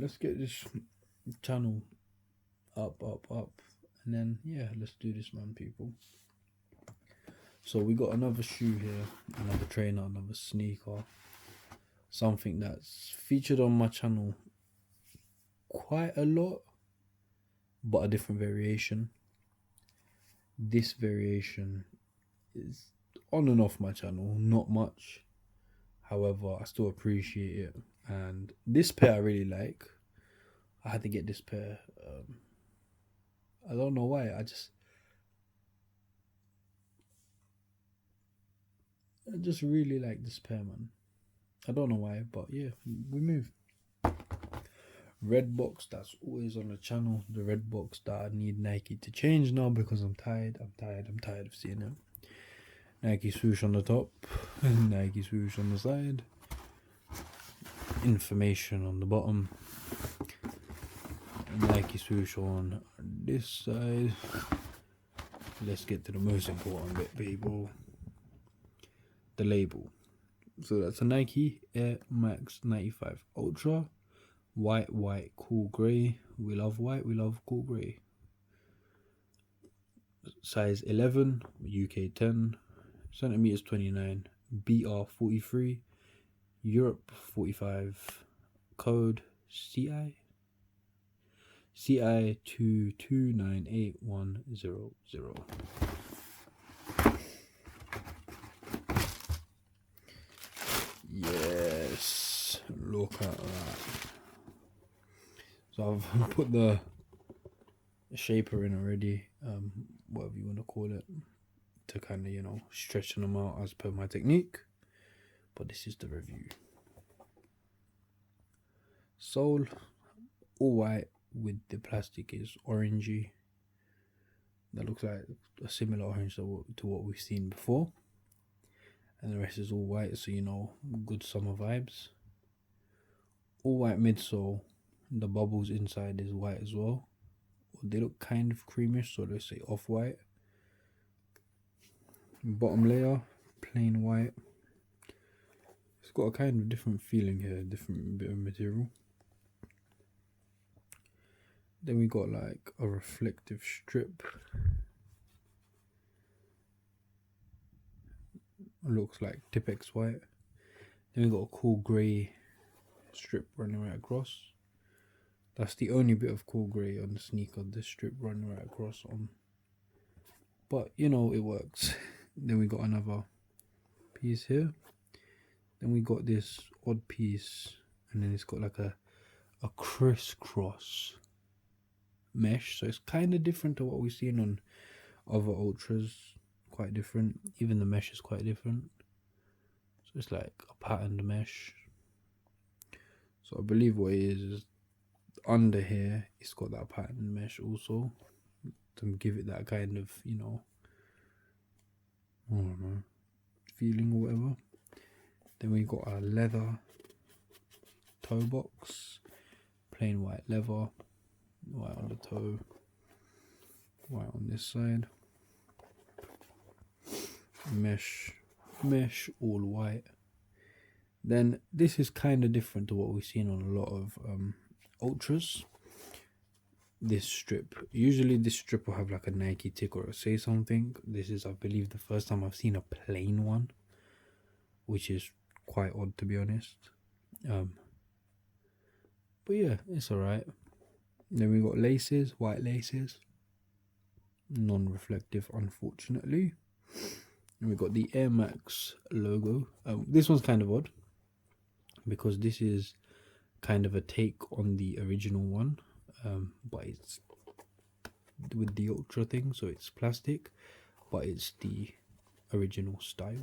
let's get this channel up, and then yeah, let's do this, man, people. So we got another shoe here, another trainer, another sneaker, something that's featured on my channel quite a lot, but a different variation. This variation is on and off my channel, not much, however I still appreciate it. And this pair I really like. I had to get this pair. I don't know why. I just really like this pair, man. I don't know why, but yeah, we move. Red box, that's always on the channel. The red box that I need Nike to change now because I'm tired of seeing them. Nike swoosh on the top, Nike swoosh on the side, information on the bottom, Nike swoosh on this side. Let's get to the most important bit, people. The label. So that's a Nike Air Max 95 Ultra. White, cool grey. We love white, we love cool grey. Size 11, UK 10, centimeters 29, BR 43, Europe 45, code CI 2298100. Yes, look at that. So I've put the shaper in already, whatever you want to call it, to kind of, you know, stretching them out as per my technique. But this is the review. Sole, all white with the plastic is orangey. That looks like a similar orange to what we've seen before. And the rest is all white, so you know, good summer vibes. All white midsole. The bubbles inside is white as well. They look kind of creamish, so let's say off-white. Bottom layer, plain white. It's got a kind of different feeling here, different bit of material. Then we got like a reflective strip. Looks like Tipex white. Then we got a cool grey strip running right across. That's the only bit of cool grey on the sneaker, this strip running right across on. But you know, it works. Then we got another piece here. Then we got this odd piece, and then it's got like a crisscross mesh. So it's kind of different to what we've seen on other ultras. Quite different. Even the mesh is quite different. So it's like a patterned mesh. So I believe what it is under here, it's got that patterned mesh also to give it that kind of, you know, I don't know, feeling or whatever. Then we got a leather toe box, plain white leather, white on the toe, white on this side, mesh, all white. Then this is kind of different to what we've seen on a lot of ultras. This strip, usually this strip will have like a Nike tick or a say something. This is, I believe, the first time I've seen a plain one, which is quite odd, to be honest. But yeah, it's alright. Then we got laces, white laces, non-reflective, unfortunately. And we got the Air Max logo. This one's kind of odd because this is kind of a take on the original one, but it's with the Ultra thing, so it's plastic, but it's the original style.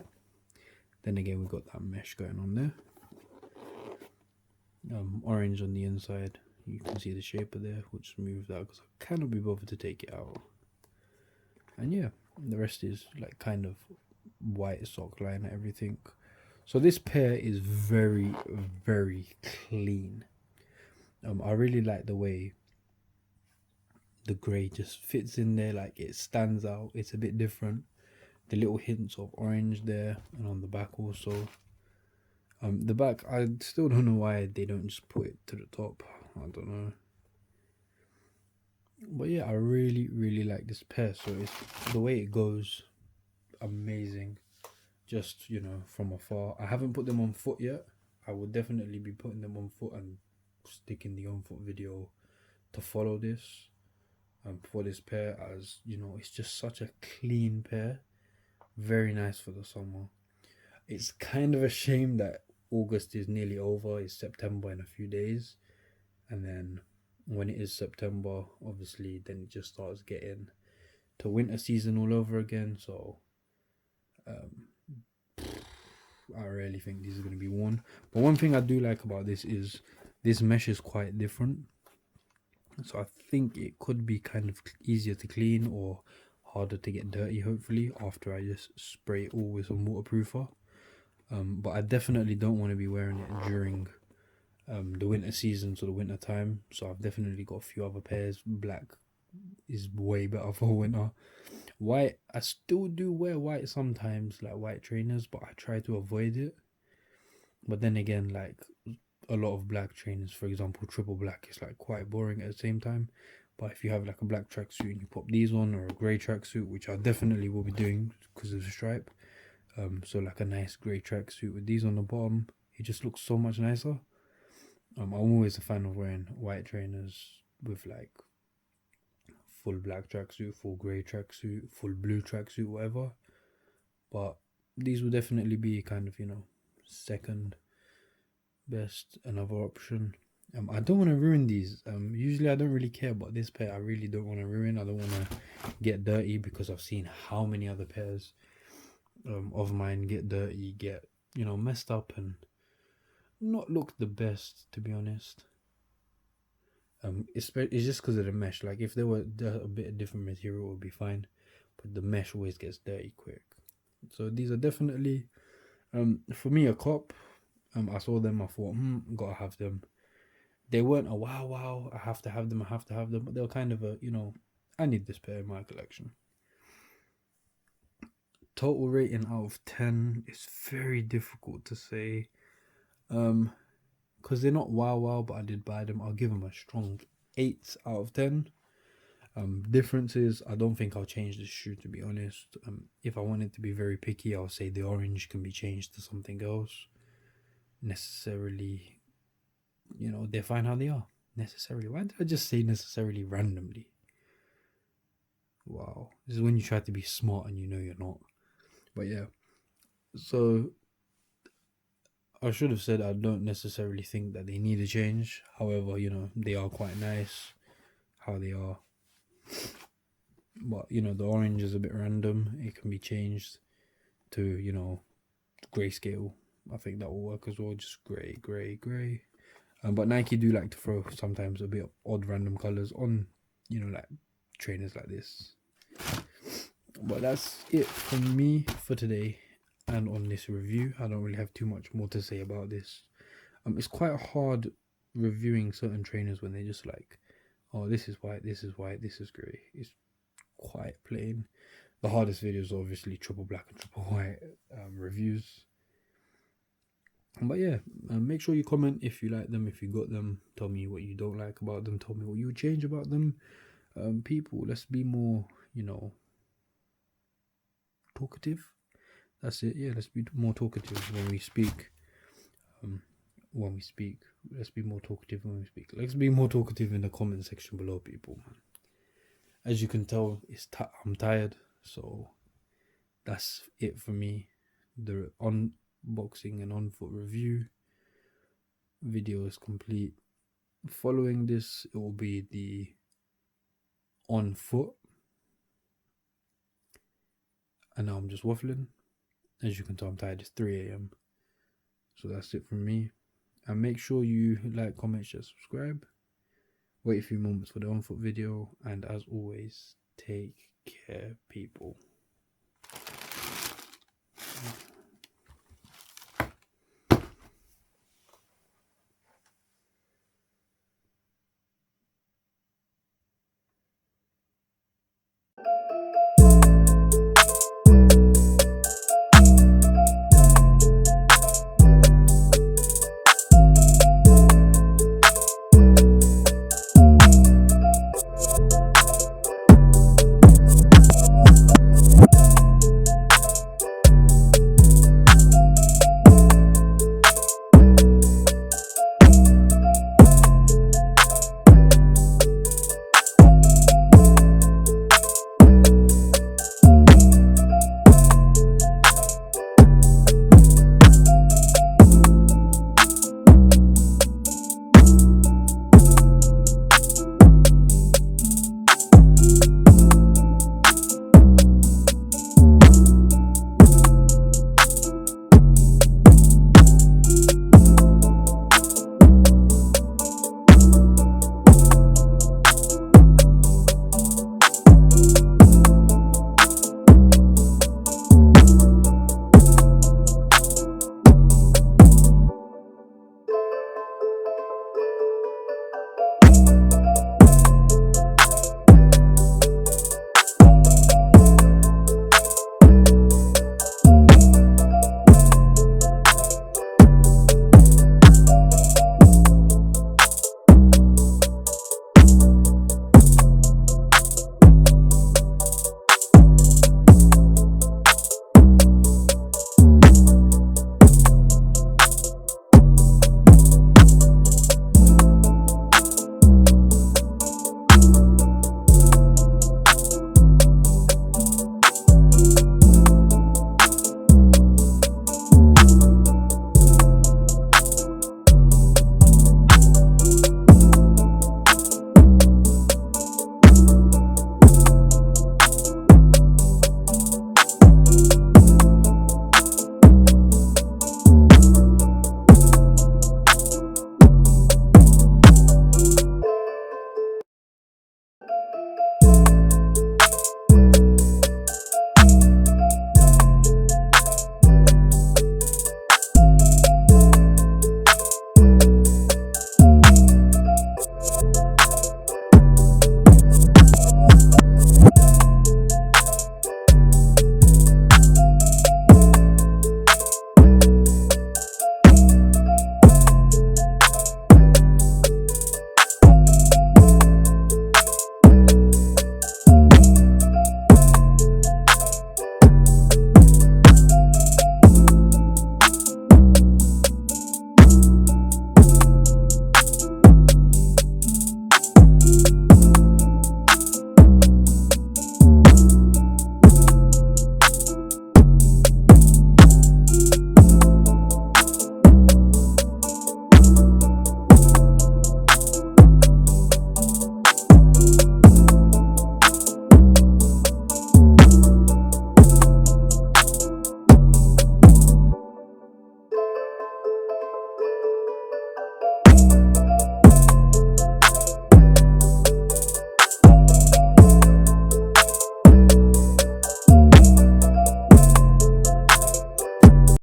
Then again, we got that mesh going on there. Orange on the inside. You can see the shaper there, which moved out because I cannot be bothered to take it out. And yeah, the rest is like kind of white sock line and everything. So this pair is very, very clean. I really like the way the grey just fits in there, like it stands out. It's a bit different. The little hints of orange there, and on the back also. The back, I still don't know why they don't just put it to the top. I don't know. But yeah, I really like this pair. So it's the way it goes, amazing. Just, you know, from afar. I haven't put them on foot yet. I will definitely be putting them on foot and sticking the on foot video to follow this. For this pair, as you know, it's just such a clean pair. Very nice for the summer. It's kind of a shame that August is nearly over. It's September in a few days, and then when it is September, obviously then it just starts getting to winter season all over again. So I really think these are going to be worn. But one thing I do like about this is this mesh is quite different. So I think it could be kind of easier to clean or harder to get dirty, hopefully, after I just spray it all with some waterproofer. But I definitely don't want to be wearing it during the winter season, so the winter time. So I've definitely got a few other pairs. Black is way better for winter. White, I still do wear white sometimes, like white trainers, but I try to avoid it. But then again, like a lot of black trainers, for example, triple black, is like quite boring at the same time. But if you have like a black tracksuit and you pop these on, or a grey tracksuit, which I definitely will be doing because of the stripe, so like a nice grey tracksuit with these on the bottom, it just looks so much nicer. I'm always a fan of wearing white trainers with like full black tracksuit, full grey tracksuit, full blue tracksuit, whatever. But these will definitely be kind of, you know, second best, another option. I don't want to ruin these. Usually I don't really care, but this pair I really don't want to ruin. I don't want to get dirty, because I've seen how many other pairs of mine get dirty, get, you know, messed up and not look the best, to be honest. It's just because of the mesh. Like if there were a bit of different material, it would be fine, but the mesh always gets dirty quick. So these are definitely for me a cop. I saw them, I thought, gotta have them. They weren't a wow, I have to have them, but they were kind of a, you know, I need this pair in my collection. Total rating out of 10 is very difficult to say, because they're not wow, but I did buy them. I'll give them a strong 8 out of 10. Differences, I don't think I'll change this shoe, to be honest. If I wanted to be very picky, I'll say the orange can be changed to something else. Necessarily, you know, they're fine how they are. Necessarily, why did I just say necessarily randomly? Wow, this is when you try to be smart and you know you're not. But yeah, so I should have said I don't necessarily think that they need a change. However, you know, they are quite nice how they are. But, you know, the orange is a bit random. It can be changed to, you know, grayscale. I think that will work as well. Just grey. But Nike do like to throw sometimes a bit of odd random colors on, you know, like trainers like this. But that's it from me for today and on this review. I don't really have too much more to say about this. It's quite hard reviewing certain trainers when they're just like, oh, this is white, this is white, this is grey. It's quite plain. The hardest videos are obviously triple black and triple white reviews. But yeah, make sure you comment if you like them, if you got them. Tell me what you don't like about them. Tell me what you would change about them. People, let's be more, you know, talkative. That's it. Yeah, let's be more talkative when we speak. Let's be more talkative when we speak. Let's be more talkative in the comment section below, people. As you can tell, I'm tired, so that's it for me. The unboxing and on foot review video is complete. Following this, it will be the on foot, and now I'm just waffling. As you can tell, I'm tired. It's 3 AM, so that's it from me. And make sure you like, comment, share, subscribe. Wait a few moments for the on foot video, and as always, take care, people.